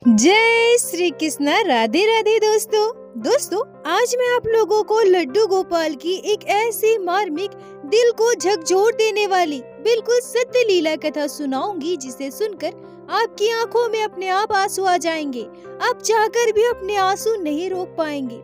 जय श्री कृष्णा। राधे राधे दोस्तों आज मैं आप लोगों को लड्डू गोपाल की एक ऐसी मार्मिक, दिल को झकझोर देने वाली बिल्कुल सत्य लीला कथा सुनाऊंगी, जिसे सुनकर आपकी आंखों में अपने आप आंसू आ जाएंगे। आप चाहकर भी अपने आंसू नहीं रोक पाएंगे।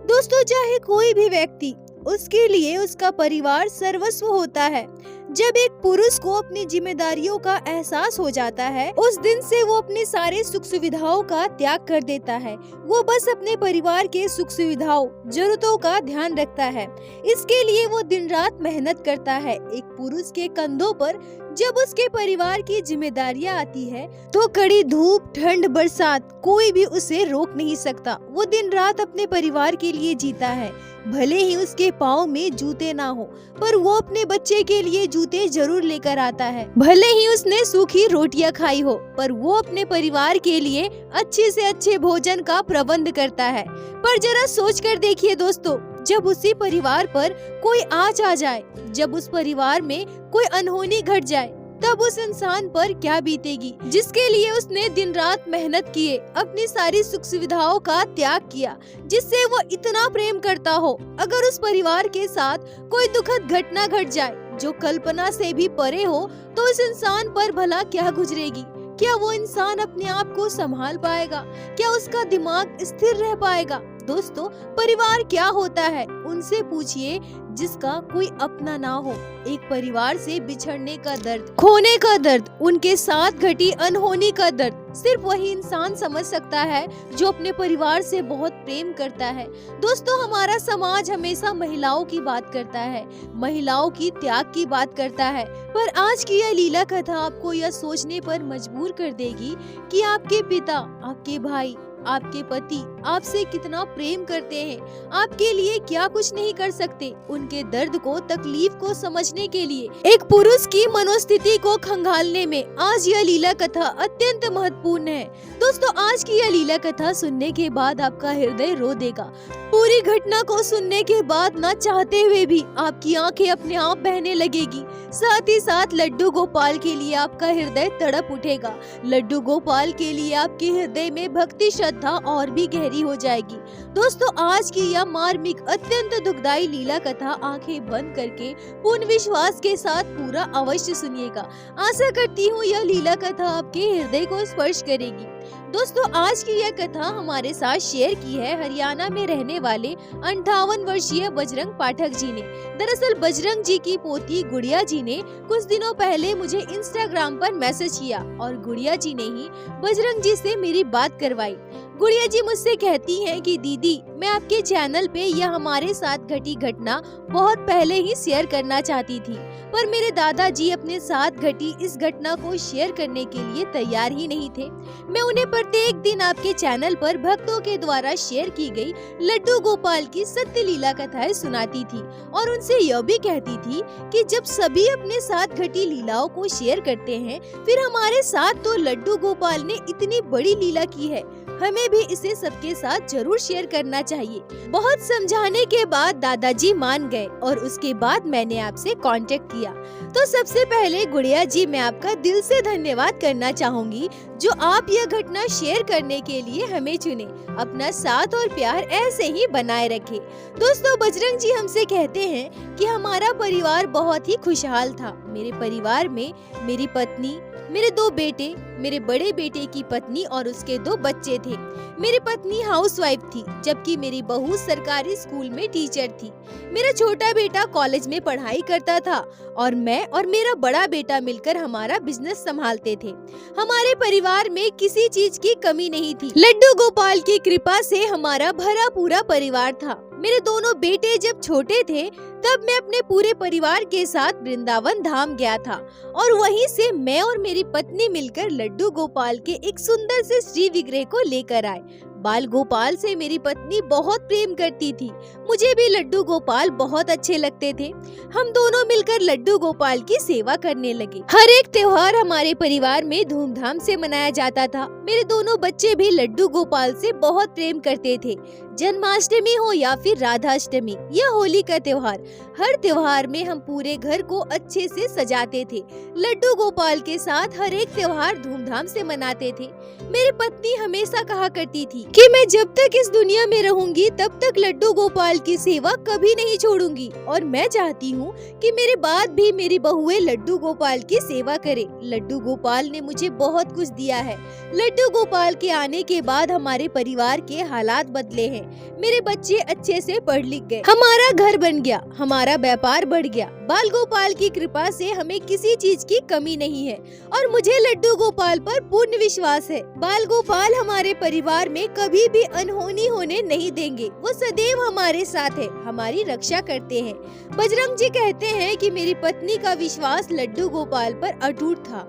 दोस्तों, चाहे कोई भी व्यक्ति, उसके लिए उसका परिवार सर्वस्व होता है। जब एक पुरुष को अपनी जिम्मेदारियों का एहसास हो जाता है, उस दिन से वो अपने सारे सुख सुविधाओं का त्याग कर देता है। वो बस अपने परिवार के सुख सुविधाओं, जरूरतों का ध्यान रखता है। इसके लिए वो दिन रात मेहनत करता है। एक पुरुष के कंधों पर जब उसके परिवार की जिम्मेदारियां आती है, तो कड़ी धूप, ठंड, बरसात कोई भी उसे रोक नहीं सकता। वो दिन रात अपने परिवार के लिए जीता है। भले ही उसके पाँव में जूते ना हो, पर वो अपने बच्चे के लिए जूते जरूर लेकर आता है। भले ही उसने सूखी रोटियां खाई हो, पर वो अपने परिवार के लिए अच्छे से अच्छे भोजन का प्रबंध करता है। पर जरा सोच कर देखिए दोस्तों, जब उसी परिवार पर कोई आँच आ जाए, जब उस परिवार में कोई अनहोनी घट जाए, तब उस इंसान पर क्या बीतेगी, जिसके लिए उसने दिन रात मेहनत किए, अपनी सारी सुख सुविधाओं का त्याग किया, जिससे वो इतना प्रेम करता हो। अगर उस परिवार के साथ कोई दुखद घटना घट जाए, जो कल्पना से भी परे हो, तो उस इंसान पर भला क्या गुजरेगी। क्या वो इंसान अपने आप को संभाल पाएगा? क्या उसका दिमाग स्थिर रह पाएगा? दोस्तों, परिवार क्या होता है, उनसे पूछिए जिसका कोई अपना ना हो। एक परिवार से बिछड़ने का दर्द, खोने का दर्द, उनके साथ घटी अनहोनी का दर्द सिर्फ वही इंसान समझ सकता है जो अपने परिवार से बहुत प्रेम करता है। दोस्तों, हमारा समाज हमेशा महिलाओं की बात करता है, महिलाओं की त्याग की बात करता है, पर आज की यह लीला कथा आपको यह सोचने पर मजबूर कर देगी कि आपके पिता, आपके भाई, आपके पति आपसे कितना प्रेम करते हैं, आपके लिए क्या कुछ नहीं कर सकते। उनके दर्द को, तकलीफ को समझने के लिए एक पुरुष की मनोस्थिति को खंगालने में आज यह लीला कथा अत्यंत महत्वपूर्ण है। दोस्तों, आज की यह लीला कथा सुनने के बाद आपका हृदय रो देगा। पूरी घटना को सुनने के बाद ना चाहते हुए भी आपकी आंखें अपने आप बहने लगेगी। साथ ही साथ लड्डू गोपाल के लिए आपका हृदय तड़प उठेगा। लड्डू गोपाल के लिए आपके हृदय में भक्ति, श्रद्धा और भी गहरी हो जाएगी। दोस्तों, आज की यह मार्मिक, अत्यंत दुखदाई लीला कथा आंखें बंद करके पूर्ण विश्वास के साथ पूरा अवश्य सुनिएगा। आशा करती हूँ यह लीला कथा आपके हृदय को स्पर्श करेगी। दोस्तों, आज की यह कथा हमारे साथ शेयर की है हरियाणा में रहने वाले 58 वर्षीय बजरंग पाठक जी ने। दरअसल बजरंग जी की पोती गुड़िया जी ने कुछ दिनों पहले मुझे इंस्टाग्राम पर मैसेज किया और गुड़िया जी ने ही बजरंग जी से मेरी बात करवाई। गुड़िया जी मुझसे कहती हैं कि दीदी, मैं आपके चैनल पे यह हमारे साथ घटी घटना बहुत पहले ही शेयर करना चाहती थी, पर मेरे दादाजी अपने साथ घटी इस घटना को शेयर करने के लिए तैयार ही नहीं थे। मैं उन्हें प्रत्येक दिन आपके चैनल पर भक्तों के द्वारा शेयर की गई लड्डू गोपाल की सत्य लीला कथाएं सुनाती थी और उनसे यह भी कहती थी कि जब सभी अपने साथ घटी लीलाओं को शेयर करते हैं, फिर हमारे साथ तो लड्डू गोपाल ने इतनी बड़ी लीला की है, हमें भी इसे सबके साथ जरूर शेयर करना चाहिए। बहुत समझाने के बाद दादाजी मान गए और उसके बाद मैंने आपसे कांटेक्ट किया। तो सबसे पहले गुड़िया जी, मैं आपका दिल से धन्यवाद करना चाहूंगी जो आप यह घटना शेयर करने के लिए हमें चुने। अपना साथ और प्यार ऐसे ही बनाए रखें। दोस्तों, बजरंग जी हमसे कहते हैं कि हमारा परिवार बहुत ही खुशहाल था। मेरे परिवार में मेरी पत्नी, मेरे 2 बेटे, मेरे बड़े बेटे की पत्नी और उसके 2 बच्चे थे। मेरी पत्नी हाउसवाइफ थी, जबकि मेरी बहू सरकारी स्कूल में टीचर थी। मेरा छोटा बेटा कॉलेज में पढ़ाई करता था और मैं और मेरा बड़ा बेटा मिलकर हमारा बिजनेस संभालते थे। हमारे परिवार में किसी चीज की कमी नहीं थी। लड्डू गोपाल की कृपा से हमारा भरा पूरा परिवार था। मेरे दोनों बेटे जब छोटे थे, तब मैं अपने पूरे परिवार के साथ वृंदावन धाम गया था और वहीं से मैं और मेरी पत्नी मिलकर लड्डू गोपाल के एक सुंदर से श्री विग्रह को लेकर आए। बाल गोपाल से मेरी पत्नी बहुत प्रेम करती थी। मुझे भी लड्डू गोपाल बहुत अच्छे लगते थे। हम दोनों मिलकर लड्डू गोपाल की सेवा करने लगे। हर एक त्योहार हमारे परिवार में धूमधाम से मनाया जाता था। मेरे दोनों बच्चे भी लड्डू गोपाल से बहुत प्रेम करते थे। जन्माष्टमी हो या फिर राधाष्टमी या होली का त्योहार, हर त्योहार में हम पूरे घर को अच्छे से सजाते थे। लड्डू गोपाल के साथ हर एक त्योहार धूमधाम से मनाते थे। मेरी पत्नी हमेशा कहा करती थी कि मैं जब तक इस दुनिया में रहूंगी तब तक लड्डू गोपाल की सेवा कभी नहीं छोड़ूंगी, और मैं चाहती हूँ कि मेरे बाद भी मेरी बहुएं लड्डू गोपाल की सेवा करे। लड्डू गोपाल ने मुझे बहुत कुछ दिया है। लड्डू गोपाल के आने के बाद हमारे परिवार के हालात बदले हैं। मेरे बच्चे अच्छे से पढ़ लिख गए, हमारा घर बन गया, हमारा व्यापार बढ़ गया। बाल गोपाल की कृपा से हमें किसी चीज की कमी नहीं है और मुझे लड्डू गोपाल पर पूर्ण विश्वास है। बाल गोपाल हमारे परिवार में कभी भी अनहोनी होने नहीं देंगे। वो सदैव हमारे साथ है, हमारी रक्षा करते हैं। बजरंग जी कहते हैं कि मेरी पत्नी का विश्वास लड्डू गोपाल पर अटूट था।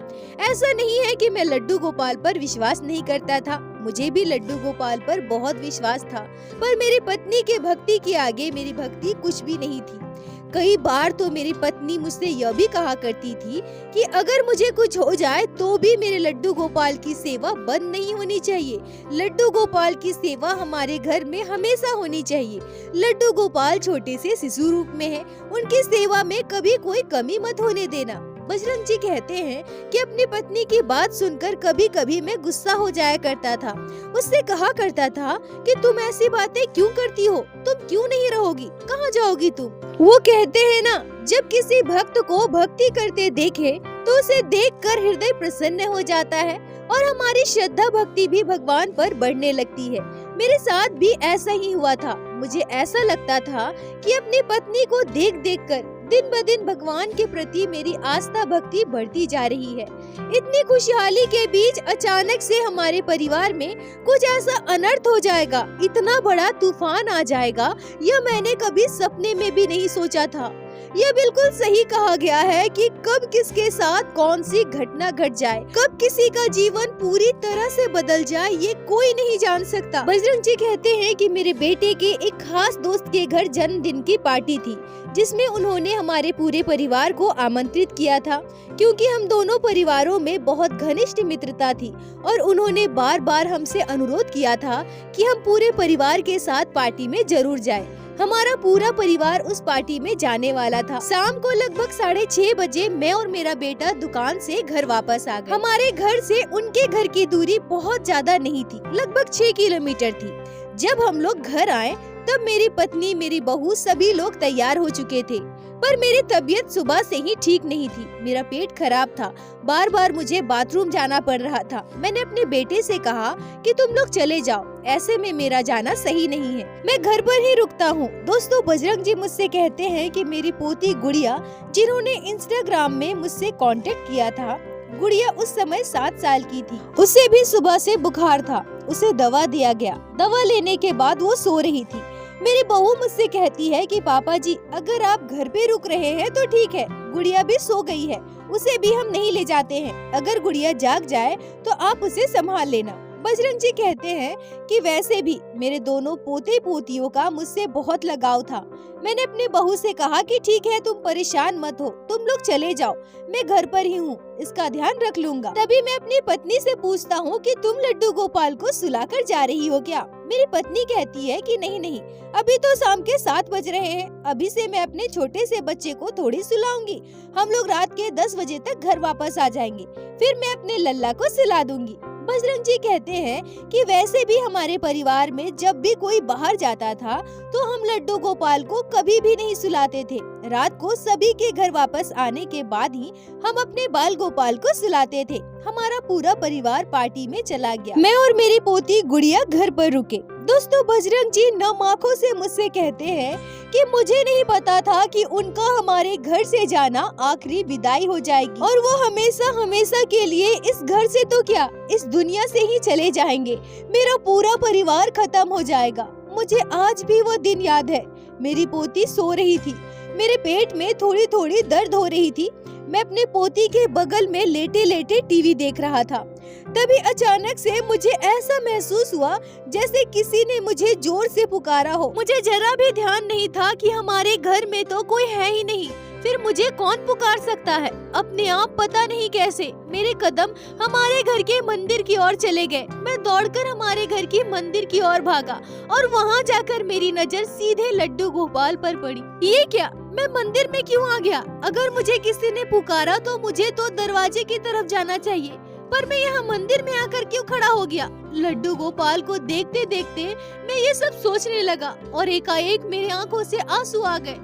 ऐसा नहीं है कि मैं लड्डू गोपाल पर विश्वास नहीं करता था, मुझे भी लड्डू गोपाल पर बहुत विश्वास था, पर मेरी पत्नी के भक्ति के आगे मेरी भक्ति कुछ भी नहीं थी। कई बार तो मेरी पत्नी मुझसे यह भी कहा करती थी कि अगर मुझे कुछ हो जाए तो भी मेरे लड्डू गोपाल की सेवा बंद नहीं होनी चाहिए। लड्डू गोपाल की सेवा हमारे घर में हमेशा होनी चाहिए। लड्डू गोपाल छोटे से शिशु रूप में है, उनकी सेवा में कभी कोई कमी मत होने देना। बजरंग जी कहते हैं कि अपनी पत्नी की बात सुनकर कभी कभी मैं गुस्सा हो जाया करता था। उससे कहा करता था कि तुम ऐसी बातें क्यों करती हो, तुम क्यों नहीं रहोगी, कहाँ जाओगी तुम। वो कहते हैं ना, जब किसी भक्त को भक्ति करते देखे तो उसे देखकर हृदय प्रसन्न हो जाता है और हमारी श्रद्धा भक्ति भी भगवान पर बढ़ने लगती है। मेरे साथ भी ऐसा ही हुआ था। मुझे ऐसा लगता था कि अपनी पत्नी को देख देख कर दिन ब दिन भगवान के प्रति मेरी आस्था भक्ति बढ़ती जा रही है। इतनी खुशहाली के बीच अचानक से हमारे परिवार में कुछ ऐसा अनर्थ हो जाएगा, इतना बड़ा तूफान आ जाएगा, यह मैंने कभी सपने में भी नहीं सोचा था। यह बिल्कुल सही कहा गया है कि कब किसके साथ कौन सी घटना घट जाए, कब किसी का जीवन पूरी तरह से बदल जाए, ये कोई नहीं जान सकता। बजरंग जी कहते हैं कि मेरे बेटे के एक खास दोस्त के घर जन्मदिन की पार्टी थी, जिसमें उन्होंने हमारे पूरे परिवार को आमंत्रित किया था, क्योंकि हम दोनों परिवारों में बहुत घनिष्ठ मित्रता थी और उन्होंने बार बार हमसे अनुरोध किया था कि हम पूरे परिवार के साथ पार्टी में जरूर जाएं। हमारा पूरा परिवार उस पार्टी में जाने वाला था। शाम को लगभग 6:30 बजे मैं और मेरा बेटा दुकान से घर वापस आ गए। हमारे घर से उनके घर की दूरी बहुत ज्यादा नहीं थी, लगभग 6 किलोमीटर थी। जब हम लोग घर आए तब मेरी पत्नी, मेरी बहू, सभी लोग तैयार हो चुके थे, पर मेरी तबीयत सुबह से ही ठीक नहीं थी। मेरा पेट खराब था, बार बार मुझे बाथरूम जाना पड़ रहा था। मैंने अपने बेटे से कहा कि तुम लोग चले जाओ, ऐसे में मेरा जाना सही नहीं है, मैं घर पर ही रुकता हूँ। दोस्तों, बजरंग जी मुझसे कहते हैं कि मेरी पोती गुड़िया, जिन्होंने इंस्टाग्राम में मुझसे कांटेक्ट किया था, गुड़िया उस समय 7 साल की थी। उसे भी सुबह से बुखार था, उसे दवा दिया गया। दवा लेने के बाद वो सो रही थी। मेरी बहू मुझसे कहती है कि पापा जी, अगर आप घर पे रुक रहे हैं तो ठीक है, गुड़िया भी सो गई है, उसे भी हम नहीं ले जाते हैं। अगर गुड़िया जाग जाए तो आप उसे संभाल लेना। बजरंग जी कहते हैं कि वैसे भी मेरे दोनों पोते पोतियों का मुझसे बहुत लगाव था। मैंने अपनी बहू से कहा कि ठीक है, तुम परेशान मत हो, तुम लोग चले जाओ, मैं घर पर ही हूँ, इसका ध्यान रख लूंगा। तभी मैं अपनी पत्नी से पूछता हूँ कि तुम लड्डू गोपाल को सुलाकर जा रही हो क्या? मेरी पत्नी कहती है कि नहीं नहीं, अभी तो शाम के 7 बज रहे हैं, अभी से मैं अपने छोटे से बच्चे को थोड़ी सुलाऊंगी। हम लोग रात के 10 बजे तक घर वापस आ जाएंगे, फिर मैं अपने लल्ला को सुला दूंगी। बजरंग जी कहते हैं कि वैसे भी हमारे परिवार में जब भी कोई बाहर जाता था तो हम लड्डू गोपाल को कभी भी नहीं सुलाते थे। रात को सभी के घर वापस आने के बाद ही हम अपने बाल गोपाल को सुलाते थे। हमारा पूरा परिवार पार्टी में चला गया। मैं और मेरी पोती गुड़िया घर पर रुके। दोस्तों, बजरंग जी नम आंखों से मुझसे कहते हैं कि मुझे नहीं पता था कि उनका हमारे घर से जाना आखिरी विदाई हो जाएगी और वो हमेशा हमेशा के लिए इस घर से तो क्या, इस दुनिया से ही चले जाएंगे। मेरा पूरा परिवार खत्म हो जाएगा। मुझे आज भी वो दिन याद है। मेरी पोती सो रही थी, मेरे पेट में थोड़ी थोड़ी दर्द हो रही थी। मैं अपने पोती के बगल में लेटे लेटे टीवी देख रहा था। तभी अचानक से मुझे ऐसा महसूस हुआ जैसे किसी ने मुझे जोर से पुकारा हो। मुझे जरा भी ध्यान नहीं था कि हमारे घर में तो कोई है ही नहीं। फिर मुझे कौन पुकार सकता है? अपने आप पता नहीं कैसे मेरे कदम हमारे घर के मंदिर की ओर चले गए। मैं दौड़कर हमारे घर की मंदिर की ओर भागा और वहाँ जाकर मेरी नजर सीधे लड्डू गोपाल पर पड़ी। ये क्या, मैं मंदिर में क्यों आ गया? अगर मुझे किसी ने पुकारा तो मुझे तो दरवाजे की तरफ जाना चाहिए, पर मैं यहाँ मंदिर में आकर क्यों खड़ा हो गया? लड्डू गोपाल को देखते देखते मैं ये सब सोचने लगा और एकाएक मेरी आंखों से आंसू आ गए।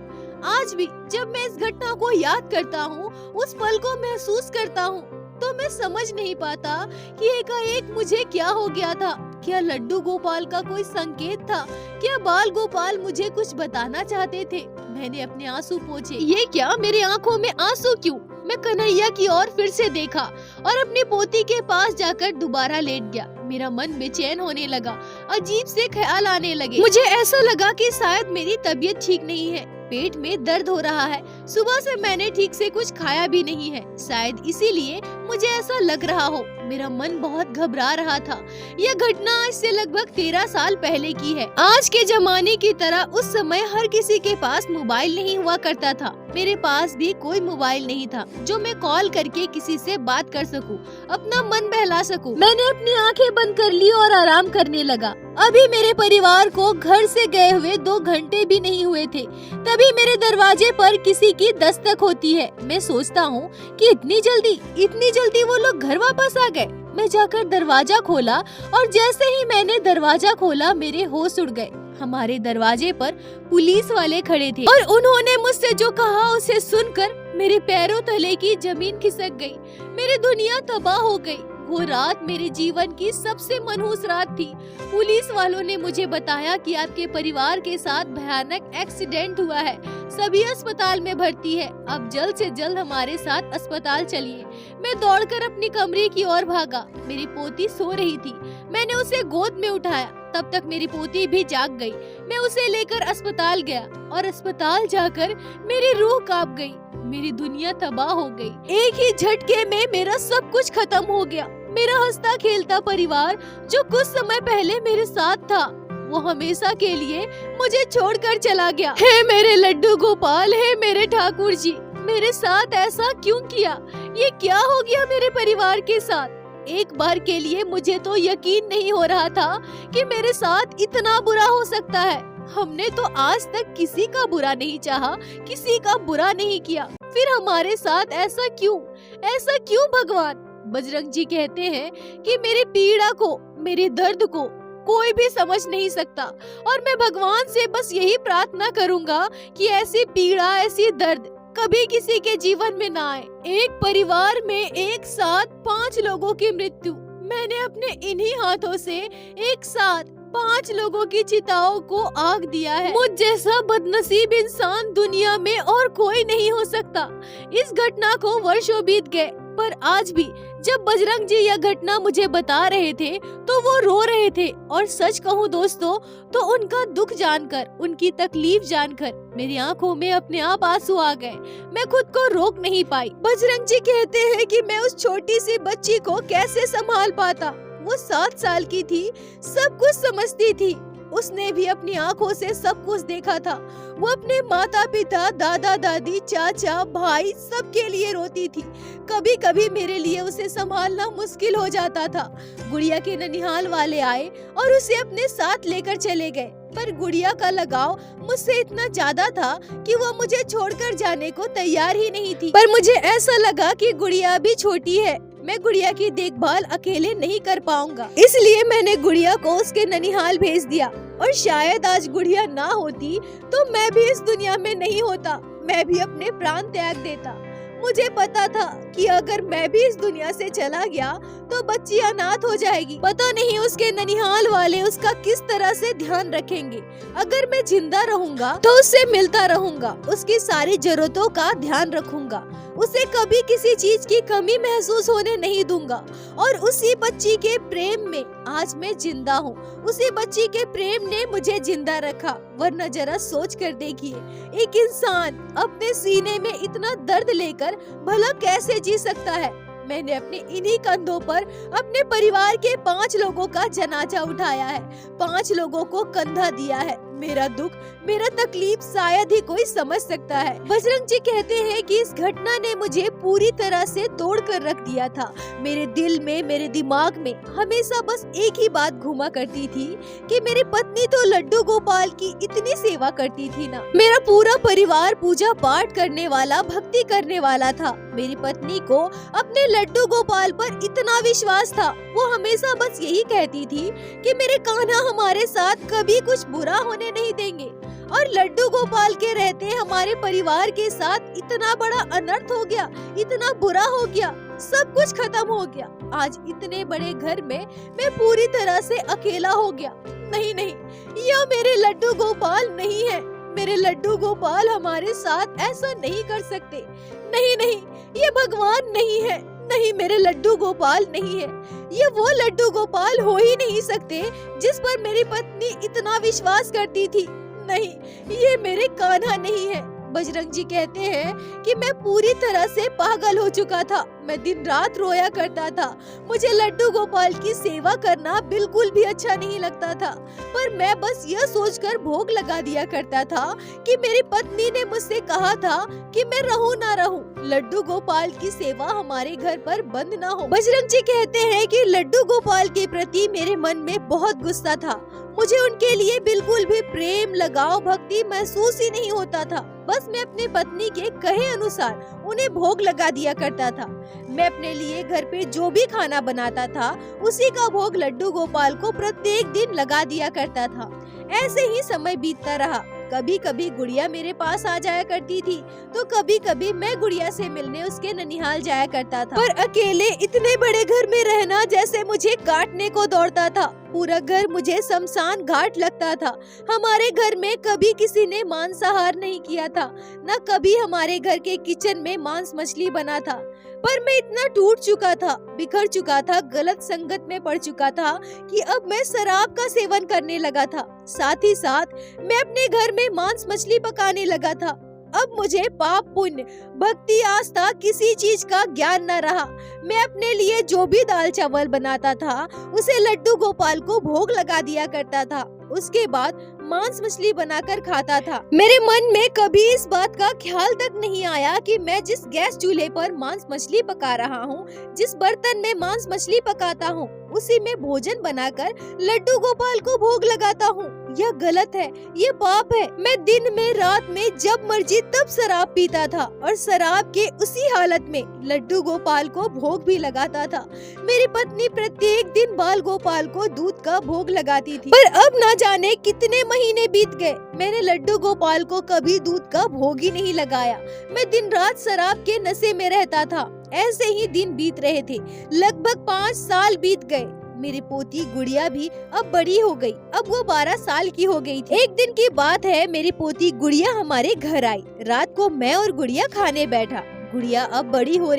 आज भी जब मैं इस घटना को याद करता हूँ, उस पल को महसूस करता हूँ, तो मैं समझ नहीं पाता कि एकाएक मुझे क्या हो गया था। क्या लड्डू गोपाल का कोई संकेत था? क्या बाल गोपाल मुझे कुछ बताना चाहते थे? मैंने अपने आंसू पोंछे। ये क्या, मेरी आंखों में आंसू क्यों? मैं कन्हैया की ओर फिर से देखा और अपनी पोती के पास जाकर दोबारा लेट गया। मेरा मन बेचैन होने लगा, अजीब से ख्याल आने लगे। मुझे ऐसा लगा कि शायद मेरी तबीयत ठीक नहीं है, पेट में दर्द हो रहा है। सुबह से मैंने ठीक से कुछ खाया भी नहीं है, शायद इसीलिए मुझे ऐसा लग रहा हो। मेरा मन बहुत घबरा रहा था। यह घटना आज से लगभग 13 साल पहले की है। आज के जमाने की तरह उस समय हर किसी के पास मोबाइल नहीं हुआ करता था। मेरे पास भी कोई मोबाइल नहीं था जो मैं कॉल करके किसी से बात कर सकूं, अपना मन बहला सकूं। मैंने अपनी आंखें बंद कर ली और आराम करने लगा। अभी मेरे परिवार को घर से गए हुए 2 घंटे भी नहीं हुए थे, तभी मेरे दरवाजे पर किसी की दस्तक होती है। मैं सोचता हूँ कि इतनी जल्दी वो लोग घर वापस आ गए। मैं जाकर दरवाजा खोला और जैसे ही मैंने दरवाजा खोला मेरे होश उड़ गए। हमारे दरवाजे पर पुलिस वाले खड़े थे और उन्होंने मुझसे जो कहा उसे सुनकर मेरे पैरों तले की जमीन खिसक गई। मेरी दुनिया तबाह हो गई। वो रात मेरे जीवन की सबसे मनहूस रात थी। पुलिस वालों ने मुझे बताया कि आपके परिवार के साथ भयानक एक्सीडेंट हुआ है, सभी अस्पताल में भर्ती है, अब जल्द से जल्द हमारे साथ अस्पताल चलिए। मैं दौड़कर अपनी कमरे की ओर भागा। मेरी पोती सो रही थी। मैंने उसे गोद में उठाया, तब तक मेरी पोती भी जाग गई। मैं उसे लेकर अस्पताल गया और अस्पताल जाकर मेरी रूह कांप गई। मेरी दुनिया तबाह हो गई। एक ही झटके में मेरा सब कुछ खत्म हो गया। मेरा हंसता खेलता परिवार जो कुछ समय पहले मेरे साथ था, वो हमेशा के लिए मुझे छोड़कर चला गया। हे मेरे लड्डू गोपाल, हे मेरे ठाकुर जी, मेरे साथ ऐसा क्यों किया? ये क्या हो गया मेरे परिवार के साथ? एक बार के लिए मुझे तो यकीन नहीं हो रहा था कि मेरे साथ इतना बुरा हो सकता है। हमने तो आज तक किसी का बुरा नहीं चाहा, किसी का बुरा नहीं किया, फिर हमारे साथ ऐसा क्यों भगवान? बजरंग जी कहते हैं कि मेरी पीड़ा को, मेरे दर्द को कोई भी समझ नहीं सकता और मैं भगवान से बस यही प्रार्थना करूंगा कि ऐसी पीड़ा, ऐसी दर्द कभी किसी के जीवन में ना आए। एक परिवार में एक साथ 5 लोगों की मृत्यु, मैंने अपने इन्हीं हाथों से एक साथ 5 लोगों की चिताओं को आग दिया है। मुझ जैसा बदनसीब इंसान दुनिया में और कोई नहीं हो सकता। इस घटना को वर्षों बीत गए, पर आज भी जब बजरंग जी यह घटना मुझे बता रहे थे तो वो रो रहे थे। और सच कहूँ दोस्तों, तो उनका दुख जानकर, उनकी तकलीफ जानकर मेरी आंखों में अपने आप आंसू आ गए। मैं खुद को रोक नहीं पाई। बजरंग जी कहते हैं कि मैं उस छोटी सी बच्ची को कैसे संभाल पाता। वो 7 साल की थी, सब कुछ समझती थी। उसने भी अपनी आंखों से सब कुछ देखा था। वो अपने माता पिता, दादा दादी, चाचा, भाई सबके लिए रोती थी। कभी कभी मेरे लिए उसे संभालना मुश्किल हो जाता था। गुड़िया के ननिहाल वाले आए और उसे अपने साथ लेकर चले गए, पर गुड़िया का लगाव मुझसे इतना ज्यादा था कि वो मुझे छोड़कर जाने को तैयार ही नहीं थी। पर मुझे ऐसा लगा कि गुड़िया भी छोटी है, मैं गुड़िया की देखभाल अकेले नहीं कर पाऊंगा, इसलिए मैंने गुड़िया को उसके ननिहाल भेज दिया। और शायद आज गुड़िया ना होती तो मैं भी इस दुनिया में नहीं होता, मैं भी अपने प्राण त्याग देता। मुझे पता था कि अगर मैं भी इस दुनिया से चला गया तो बच्ची अनाथ हो जाएगी। पता नहीं उसके ननिहाल वाले उसका किस तरह से ध्यान रखेंगे। अगर मैं जिंदा रहूंगा तो उससे मिलता रहूंगा, उसकी सारी जरूरतों का ध्यान रखूंगा, उसे कभी किसी चीज की कमी महसूस होने नहीं दूंगा। और उसी बच्ची के प्रेम में आज मैं जिंदा हूँ। उसी बच्ची के प्रेम ने मुझे जिंदा रखा। वरना जरा सोच कर देखिए, एक इंसान अपने सीने में इतना दर्द लेकर भला कैसे जी सकता है। मैंने अपने इन्हीं कंधों पर अपने परिवार के 5 लोगों का जनाजा उठाया है, 5 लोगों को कंधा दिया है। मेरा दुख, मेरा तकलीफ शायद ही कोई समझ सकता है। बजरंग जी कहते हैं कि इस घटना ने मुझे पूरी तरह से तोड़ कर रख दिया था। मेरे दिल में, मेरे दिमाग में हमेशा बस एक ही बात घूमा करती थी कि मेरी पत्नी तो लड्डू गोपाल की इतनी सेवा करती थी ना। मेरा पूरा परिवार पूजा पाठ करने वाला, भक्ति करने वाला था। मेरी पत्नी को अपने लड्डू गोपाल पर इतना विश्वास था। वो हमेशा बस यही कहती थी कि मेरे कान्हा हमारे साथ कभी कुछ बुरा होने नहीं देंगे। और लड्डू गोपाल के रहते हमारे परिवार के साथ इतना बड़ा अनर्थ हो गया, इतना बुरा हो गया, सब कुछ खत्म हो गया। आज इतने बड़े घर में मैं पूरी तरह से अकेला हो गया। नहीं नहीं, यह मेरे लड्डू गोपाल नहीं है। मेरे लड्डू गोपाल हमारे साथ ऐसा नहीं कर सकते। नहीं नहीं, ये भगवान नहीं है। नहीं, मेरे लड्डू गोपाल नहीं है। ये वो लड्डू गोपाल हो ही नहीं सकते जिस पर मेरी पत्नी इतना विश्वास करती थी। नहीं, ये मेरे कान्हा नहीं है। बजरंग जी कहते हैं कि मैं पूरी तरह से पागल हो चुका था। मैं दिन रात रोया करता था। मुझे लड्डू गोपाल की सेवा करना बिल्कुल भी अच्छा नहीं लगता था, पर मैं बस यह सोचकर भोग लगा दिया करता था कि मेरी पत्नी ने मुझसे कहा था कि मैं रहूं ना रहूं, लड्डू गोपाल की सेवा हमारे घर पर बंद ना हो। बजरंग जी कहते हैं कि लड्डू गोपाल के प्रति मेरे मन में बहुत गुस्सा था। मुझे उनके लिए बिल्कुल भी प्रेम, लगाव, भक्ति महसूस ही नहीं होता था। बस मैं अपनी पत्नी के कहे अनुसार उन्हें भोग लगा दिया करता था। मैं अपने लिए घर पे जो भी खाना बनाता था उसी का भोग लड्डू गोपाल को प्रत्येक दिन लगा दिया करता था। ऐसे ही समय बीतता रहा। कभी कभी गुड़िया मेरे पास आ जाया करती थी, तो कभी कभी मैं गुड़िया से मिलने उसके ननिहाल जाया करता था। पर अकेले इतने बड़े घर में रहना जैसे मुझे काटने को दौड़ता था। पूरा घर मुझे शमशान घाट लगता था। हमारे घर में कभी किसी ने मांसाहार नहीं किया था, न कभी हमारे घर के किचन में मांस मछली बना था। पर मैं इतना टूट चुका था, बिखर चुका था, गलत संगत में पड़ चुका था कि अब मैं शराब का सेवन करने लगा था। साथ ही साथ मैं अपने घर में मांस मछली पकाने लगा था। अब मुझे पाप, पुण्य, भक्ति, आस्था किसी चीज का ज्ञान न रहा। मैं अपने लिए जो भी दाल चावल बनाता था उसे लड्डू गोपाल को भोग लगा दिया करता था। उसके बाद मांस मछली बनाकर खाता था। मेरे मन में कभी इस बात का ख्याल तक नहीं आया कि मैं जिस गैस चूल्हे पर मांस मछली पका रहा हूँ, जिस बर्तन में मांस मछली पकाता हूँ, उसी में भोजन बनाकर लड्डू गोपाल को भोग लगाता हूँ। यह गलत है, ये पाप है। मैं दिन में, रात में जब मर्जी तब शराब पीता था और शराब के उसी हालत में लड्डू गोपाल को भोग भी लगाता था। मेरी पत्नी प्रत्येक दिन बाल गोपाल को दूध का भोग लगाती थी, पर अब न जाने कितने महीने बीत गए, मैंने लड्डू गोपाल को कभी दूध का भोग ही नहीं लगाया। मैं दिन रात शराब के नशे में रहता था। ऐसे ही दिन बीत रहे थे। लगभग 5 साल बीत गए। मेरी पोती गुड़िया भी अब बड़ी हो गई। अब वो 12 साल की हो गई थी। एक दिन की बात है, मेरी पोती गुड़िया हमारे घर आई। रात को मैं और गुड़िया खाने बैठा। गुड़िया अब बड़ी हो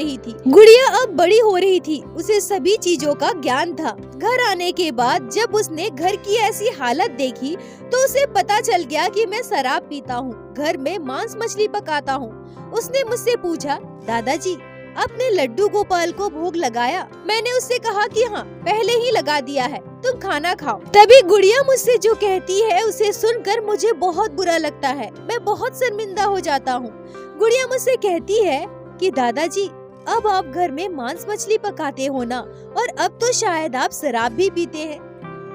रही थी। उसे सभी चीजों का ज्ञान था। घर आने के बाद जब उसने घर की ऐसी हालत देखी तो उसे पता चल गया कि मैं शराब पीता हूँ, घर में मांस मछली पकाता हूँ। उसने मुझसे पूछा, दादाजी आपने लड्डू गोपाल को भोग लगाया? मैंने उससे कहा कि हाँ, पहले ही लगा दिया है, तुम खाना खाओ। तभी गुड़िया मुझसे जो कहती है उसे सुनकर मुझे बहुत बुरा लगता है। मैं बहुत शर्मिंदा हो जाता हूँ। गुड़िया मुझसे कहती है कि दादाजी अब आप घर में मांस मछली पकाते हो ना, और अब तो शायद आप शराब भी पीते हैं।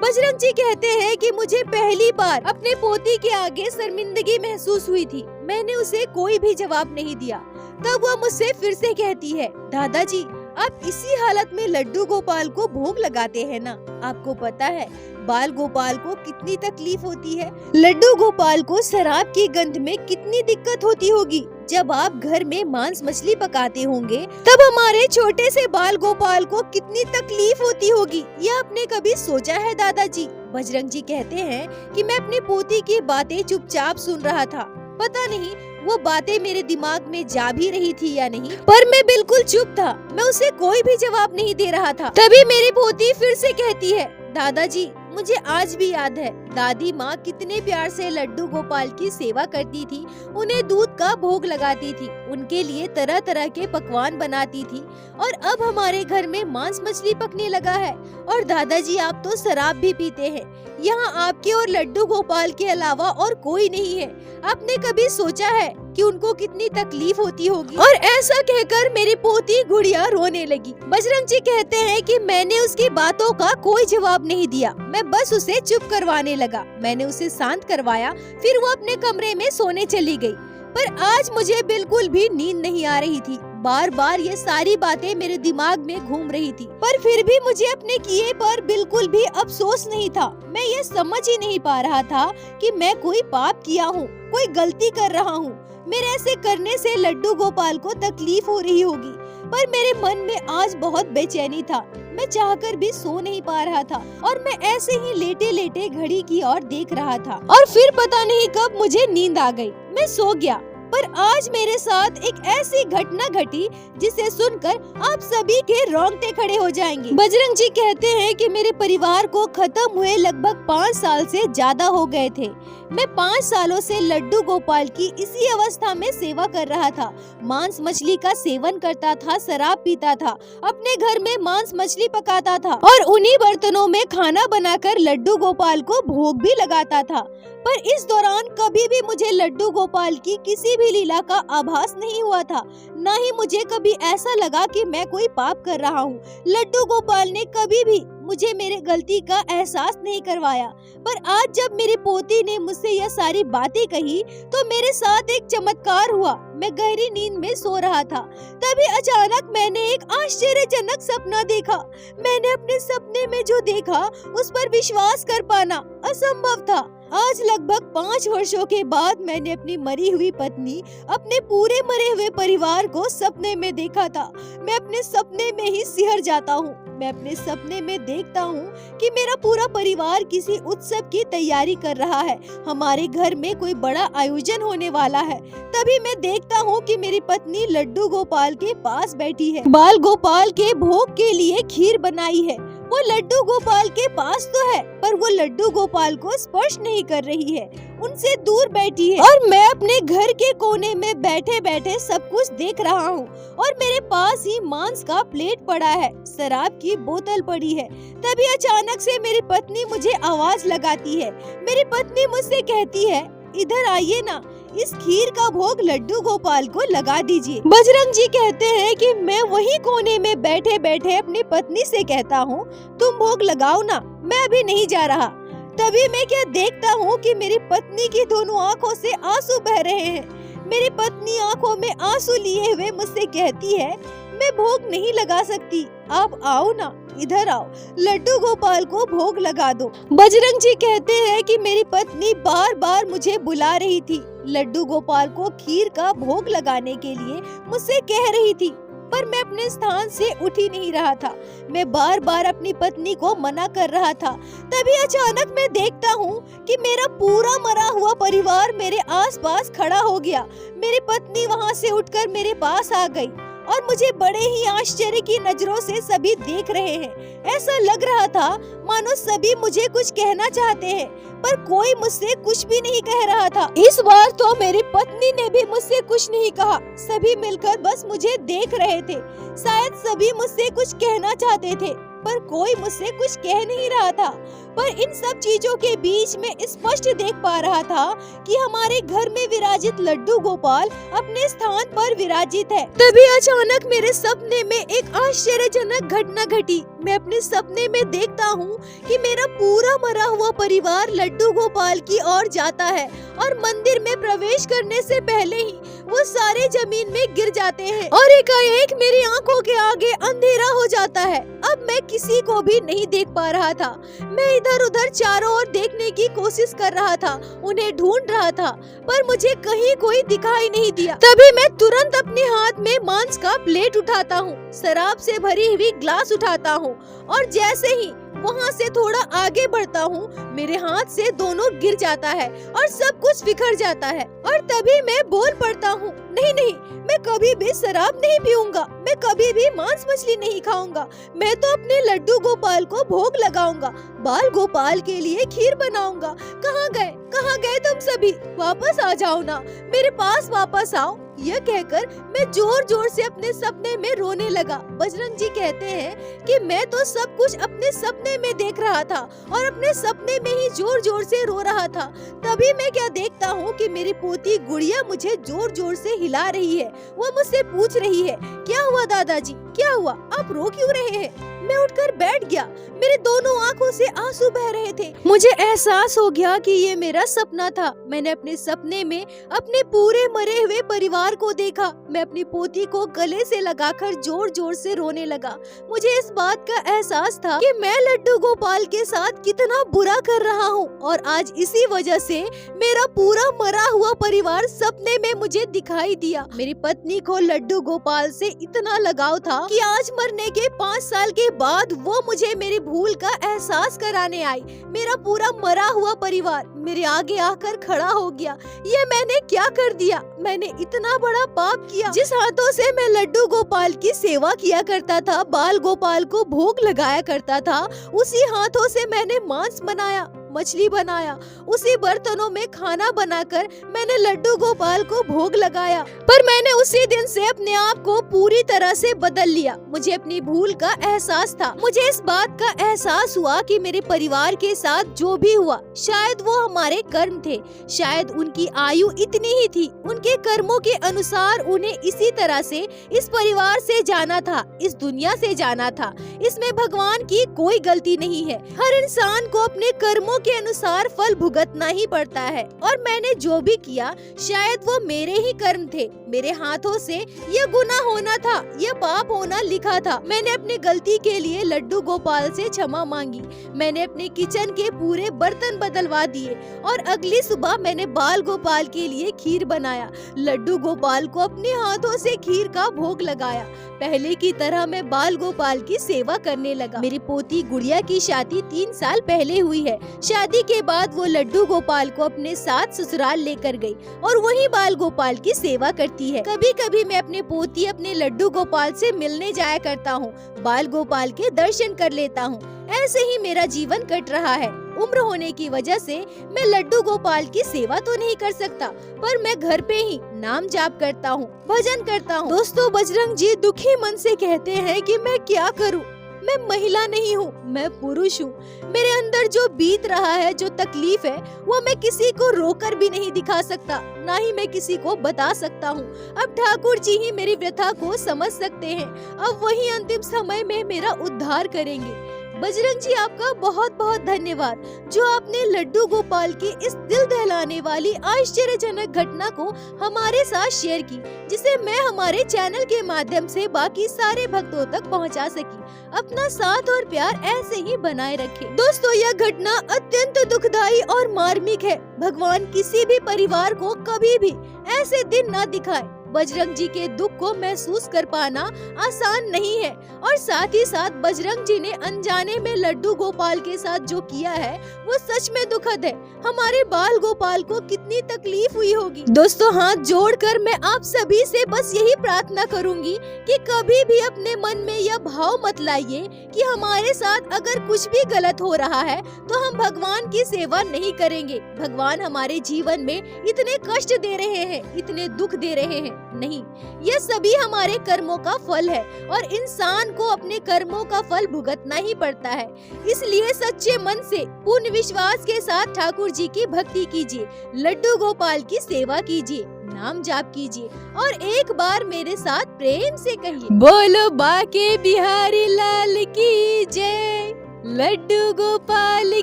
बजरंग जी कहते हैं कि मुझे पहली बार अपने पोती के आगे शर्मिंदगी महसूस हुई थी। मैंने उसे कोई भी जवाब नहीं दिया। तब वह मुझसे फिर से कहती है, दादाजी आप इसी हालत में लड्डू गोपाल को भोग लगाते हैं ना? आपको पता है बाल गोपाल को कितनी तकलीफ होती है। लड्डू गोपाल को शराब की गंध में कितनी दिक्कत होती होगी। जब आप घर में मांस मछली पकाते होंगे तब हमारे छोटे से बाल गोपाल को कितनी तकलीफ होती होगी। यह आपने कभी सोचा है दादाजी? बजरंग जी कहते हैं कि मैं अपनी पोती की बातें चुपचाप सुन रहा था। पता नहीं वो बातें मेरे दिमाग में जा भी रही थी या नहीं, पर मैं बिल्कुल चुप था। मैं उसे कोई भी जवाब नहीं दे रहा था। तभी मेरी पोती फिर से कहती है, दादाजी मुझे आज भी याद है, दादी माँ कितने प्यार से लड्डू गोपाल की सेवा करती थी, उन्हें दूध का भोग लगाती थी, उनके लिए तरह तरह के पकवान बनाती थी। और अब हमारे घर में मांस मछली पकने लगा है और दादाजी आप तो शराब भी पीते हैं। यहाँ आपके और लड्डू गोपाल के अलावा और कोई नहीं है। आपने कभी सोचा है कि उनको कितनी तकलीफ होती होगी? और ऐसा कहकर मेरी पोती गुड़िया रोने लगी। बजरंग जी कहते हैं कि मैंने उसकी बातों का कोई जवाब नहीं दिया, मैं बस उसे चुप करवाने लगा। मैंने उसे शांत करवाया, फिर वो अपने कमरे में सोने चली गई। पर आज मुझे बिल्कुल भी नींद नहीं आ रही थी। बार बार ये सारी बातें मेरे दिमाग में घूम रही थी, पर फिर भी मुझे अपने किए पर बिल्कुल भी अफसोस नहीं था। मैं ये समझ ही नहीं पा रहा था कि मैं कोई पाप किया हूँ, कोई गलती कर रहा हूँ। मेरे ऐसे करने से लड्डू गोपाल को तकलीफ हो रही होगी, पर मेरे मन में आज बहुत बेचैनी था। मैं चाहकर भी सो नहीं पा रहा था और मैं ऐसे ही लेटे लेटे घड़ी की ओर देख रहा था। और फिर पता नहीं कब मुझे नींद आ गई, मैं सो गया। पर आज मेरे साथ एक ऐसी घटना घटी जिसे सुनकर आप सभी के रोंगटे खड़े हो जाएंगे। बजरंग जी कहते हैं कि मेरे परिवार को खत्म हुए लगभग 5 साल से ज्यादा हो गए थे। मैं 5 सालों से लड्डू गोपाल की इसी अवस्था में सेवा कर रहा था। मांस मछली का सेवन करता था, शराब पीता था, अपने घर में मांस मछली पकाता था और उन्हीं बर्तनों में खाना बनाकर लड्डू गोपाल को भोग भी लगाता था। पर इस दौरान कभी भी मुझे लड्डू गोपाल की किसी भी लीला का आभास नहीं हुआ था, न ही मुझे कभी ऐसा लगा कि मैं कोई पाप कर रहा हूँ। लड्डू गोपाल ने कभी भी मुझे मेरे गलती का एहसास नहीं करवाया। पर आज जब मेरी पोती ने मुझसे यह सारी बातें कही तो मेरे साथ एक चमत्कार हुआ। मैं गहरी नींद में सो रहा था, तभी अचानक मैंने एक आश्चर्यजनक सपना देखा। मैंने अपने सपने में जो देखा उस पर विश्वास कर पाना असंभव था। आज लगभग 5 वर्षों के बाद मैंने अपनी मरी हुई पत्नी, अपने पूरे मरे हुए परिवार को सपने में देखा था। मैं अपने सपने में ही सिहर जाता हूँ। मैं अपने सपने में देखता हूँ कि मेरा पूरा परिवार किसी उत्सव की तैयारी कर रहा है, हमारे घर में कोई बड़ा आयोजन होने वाला है। तभी मैं देखता हूँ कि मेरी पत्नी लड्डू गोपाल के पास बैठी है, बाल गोपाल के भोग के लिए खीर बनाई है। वो लड्डू गोपाल के पास तो है, पर वो लड्डू गोपाल को स्पर्श नहीं कर रही है, उनसे दूर बैठी है। और मैं अपने घर के कोने में बैठे बैठे सब कुछ देख रहा हूँ और मेरे पास ही मांस का प्लेट पड़ा है, शराब की बोतल पड़ी है। तभी अचानक से मेरी पत्नी मुझे आवाज लगाती है। मेरी पत्नी मुझसे कहती है, इधर आइए ना, इस खीर का भोग लड्डू गोपाल को लगा दीजिए। बजरंग जी कहते हैं कि मैं वही कोने में बैठे बैठे अपनी पत्नी से कहता हूँ, तुम भोग लगाओ ना, मैं अभी नहीं जा रहा। तभी मैं क्या देखता हूँ कि मेरी पत्नी की दोनों आँखों से आंसू बह रहे हैं। मेरी पत्नी आंखों में आंसू लिए हुए मुझसे कहती है, मैं भोग नहीं लगा सकती, आप आओ ना, इधर आओ, लड्डू गोपाल को भोग लगा दो। बजरंग जी कहते हैं कि मेरी पत्नी बार बार मुझे बुला रही थी, लड्डू गोपाल को खीर का भोग लगाने के लिए मुझसे कह रही थी, पर मैं अपने स्थान से उठ ही नहीं रहा था। मैं बार बार अपनी पत्नी को मना कर रहा था। तभी अचानक मैं देखता हूँ कि मेरा पूरा मरा हुआ परिवार मेरे आसपास खड़ा हो गया। मेरी पत्नी वहाँ से उठकर मेरे पास आ गई और मुझे बड़े ही आश्चर्य की नजरों से सभी देख रहे हैं। ऐसा लग रहा था मानो सभी मुझे कुछ कहना चाहते हैं, पर कोई मुझसे कुछ भी नहीं कह रहा था। इस बार तो मेरी पत्नी ने भी मुझसे कुछ नहीं कहा, सभी मिलकर बस मुझे देख रहे थे। शायद सभी मुझसे कुछ कहना चाहते थे, पर कोई मुझसे कुछ कह नहीं रहा था। पर इन सब चीजों के बीच में स्पष्ट देख पा रहा था कि हमारे घर में विराजित लड्डू गोपाल अपने स्थान पर विराजित है। तभी अचानक मेरे सपने में एक आश्चर्यजनक घटना घटी। मैं अपने सपने में देखता हूँ कि मेरा पूरा मरा हुआ परिवार लड्डू गोपाल की ओर जाता है और मंदिर में प्रवेश करने से पहले ही वो सारे जमीन में गिर जाते हैं और एकाएक मेरी आंखों के आगे अंधेरा हो जाता है। अब मैं किसी को भी नहीं देख पा रहा था। मैं इधर उधर चारों ओर देखने की कोशिश कर रहा था, उन्हें ढूंढ रहा था, पर मुझे कहीं कोई दिखाई नहीं दिया। तभी मैं तुरंत अपने हाथ में मांस का प्लेट उठाता हूँ, शराब से भरी हुई ग्लास उठाता हूँ और जैसे ही वहाँ से थोड़ा आगे बढ़ता हूँ, मेरे हाथ से दोनों गिर जाता है और सब कुछ बिखर जाता है। और तभी मैं बोल पड़ता हूँ, नहीं नहीं, मैं कभी भी शराब नहीं पीऊंगा, मैं कभी भी मांस मछली नहीं खाऊंगा, मैं तो अपने लड्डू गोपाल को भोग लगाऊंगा, बाल गोपाल के लिए खीर बनाऊंगा। कहाँ गए तुम सभी? वापस आ जाओ ना, मेरे पास वापस आओ। यह कहकर मैं जोर जोर से अपने सपने में रोने लगा। बजरंग जी कहते हैं कि मैं तो सब कुछ अपने सपने में देख रहा था और अपने सपने में ही जोर जोर से रो रहा था। तभी मैं क्या देखता हूँ कि मेरी पोती गुड़िया मुझे जोर जोर से हिला रही है। वो मुझसे पूछ रही है, क्या हुआ दादाजी, क्या हुआ, आप रो क्यों रहे हैं? मैं उठकर बैठ गया। मेरे दोनों आंखों से आंसू बह रहे थे। मुझे एहसास हो गया कि ये मेरा सपना था। मैंने अपने सपने में अपने पूरे मरे हुए परिवार को देखा। मैं अपनी पोती को गले से लगाकर जोर जोर से रोने लगा। मुझे इस बात का एहसास था कि मैं लड्डू गोपाल के साथ कितना बुरा कर रहा हूँ और आज इसी वजह से मेरा पूरा मरा हुआ परिवार सपने में मुझे दिखाई दिया। मेरी पत्नी को लड्डू गोपाल से इतना लगाव था कि आज मरने के 5 साल के बाद वो मुझे मेरी भूल का एहसास कराने आई। मेरा पूरा मरा हुआ परिवार मेरे आगे आकर खड़ा हो गया। ये मैंने क्या कर दिया? मैंने इतना बड़ा पाप किया। जिस हाथों से मैं लड्डू गोपाल की सेवा किया करता था, बाल गोपाल को भोग लगाया करता था, उसी हाथों से मैंने मांस बनाया, मछली बनाया, उसी बर्तनों में खाना बनाकर मैंने लड्डू गोपाल को भोग लगाया। पर मैंने उसी दिन से अपने आप को पूरी तरह से बदल लिया। मुझे अपनी भूल का एहसास था। मुझे इस बात का एहसास हुआ कि मेरे परिवार के साथ जो भी हुआ शायद वो हमारे कर्म थे, शायद उनकी आयु इतनी ही थी। उनके कर्मों के अनुसार उन्हें इसी तरह से इस परिवार से जाना था, इस दुनिया से जाना था। इसमें भगवान की कोई गलती नहीं है। हर इंसान को अपने कर्मों के अनुसार फल भुगतना ही पड़ता है और मैंने जो भी किया शायद वो मेरे ही कर्म थे। मेरे हाथों से ये गुनाह होना था, ये पाप होना लिखा था। मैंने अपनी गलती के लिए लड्डू गोपाल से क्षमा मांगी। मैंने अपने किचन के पूरे बर्तन बदलवा दिए और अगली सुबह मैंने बाल गोपाल के लिए खीर बनाया। लड्डू गोपाल को अपने हाथों से खीर का भोग लगाया। पहले की तरह मैं बाल गोपाल की सेवा करने लगा। मेरी पोती गुड़िया की शादी 3 साल पहले हुई है। शादी के बाद वो लड्डू गोपाल को अपने साथ ससुराल लेकर गई और वही बाल गोपाल की सेवा करती है। कभी कभी मैं अपने पोती अपने लड्डू गोपाल से मिलने जाया करता हूँ, बाल गोपाल के दर्शन कर लेता हूँ। ऐसे ही मेरा जीवन कट रहा है। उम्र होने की वजह से मैं लड्डू गोपाल की सेवा तो नहीं कर सकता, पर मैं घर पे ही नाम जाप करता हूँ, भजन करता हूँ। दोस्तों, बजरंग जी दुखी मन से कहते हैं कि मैं क्या करूँ। मैं महिला नहीं हूँ, मैं पुरुष हूँ। मेरे अंदर जो बीत रहा है, जो तकलीफ है, वो मैं किसी को रोकर भी नहीं दिखा सकता, ना ही मैं किसी को बता सकता हूँ। अब ठाकुर जी ही मेरी व्यथा को समझ सकते हैं। अब वही अंतिम समय में मेरा उद्धार करेंगे। बजरंग जी, आपका बहुत बहुत धन्यवाद जो आपने लड्डू गोपाल की इस दिल दहलाने वाली आश्चर्यजनक घटना को हमारे साथ शेयर की, जिसे मैं हमारे चैनल के माध्यम से बाकी सारे भक्तों तक पहुंचा सकी। अपना साथ और प्यार ऐसे ही बनाए रखें। दोस्तों, यह घटना अत्यंत दुखदाई और मार्मिक है। भगवान किसी भी परिवार को कभी भी ऐसे दिन न दिखाए। बजरंग जी के दुख को महसूस कर पाना आसान नहीं है और साथ ही साथ बजरंग जी ने अनजाने में लड्डू गोपाल के साथ जो किया है वो सच में दुखद है। हमारे बाल गोपाल को कितनी तकलीफ हुई होगी। दोस्तों, हाथ जोड़कर मैं आप सभी से बस यही प्रार्थना करूंगी कि कभी भी अपने मन में यह भाव मत लाइए कि हमारे साथ अगर कुछ भी गलत हो रहा है तो हम भगवान की सेवा नहीं करेंगे। भगवान हमारे जीवन में इतने कष्ट दे रहे हैं, इतने दुख दे रहे हैं। नहीं, ये सभी हमारे कर्मों का फल है और इंसान को अपने कर्मों का फल भुगतना ही पड़ता है। इसलिए सच्चे मन से पूर्ण विश्वास के साथ ठाकुर जी की भक्ति कीजिए, लड्डू गोपाल की सेवा कीजिए, नाम जाप कीजिए और एक बार मेरे साथ प्रेम से कहिए, बोलो बाके बिहारी लाल की जय, लड्डू गोपाल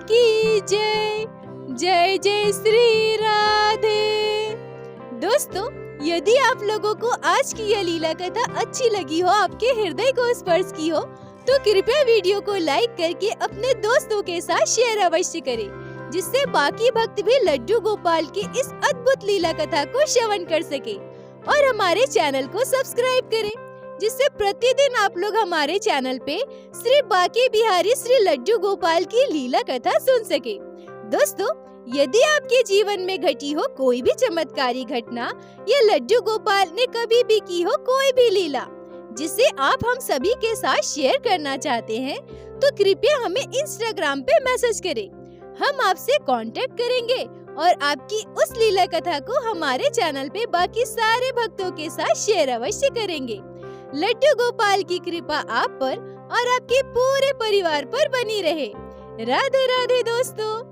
की जय, जय जय श्री राधे। दोस्तों, यदि आप लोगों को आज की यह लीला कथा अच्छी लगी हो, आपके हृदय को स्पर्श की हो, तो कृपया वीडियो को लाइक करके अपने दोस्तों के साथ शेयर अवश्य करें, जिससे बाकी भक्त भी लड्डू गोपाल की इस अद्भुत लीला कथा को श्रवण कर सके। और हमारे चैनल को सब्सक्राइब करें, जिससे प्रतिदिन आप लोग हमारे चैनल पे श्री बाके बिहारी श्री लड्डू गोपाल की लीला कथा सुन सके। दोस्तों, यदि आपके जीवन में घटी हो कोई भी चमत्कारी घटना या लड्डू गोपाल ने कभी भी की हो कोई भी लीला जिसे आप हम सभी के साथ शेयर करना चाहते हैं, तो कृपया हमें इंस्टाग्राम पे मैसेज करें। हम आपसे कांटेक्ट करेंगे और आपकी उस लीला कथा को हमारे चैनल पे बाकी सारे भक्तों के साथ शेयर अवश्य करेंगे। लड्डू गोपाल की कृपा आप पर और आपके पूरे परिवार पर बनी रहे। राधे राधे दोस्तों।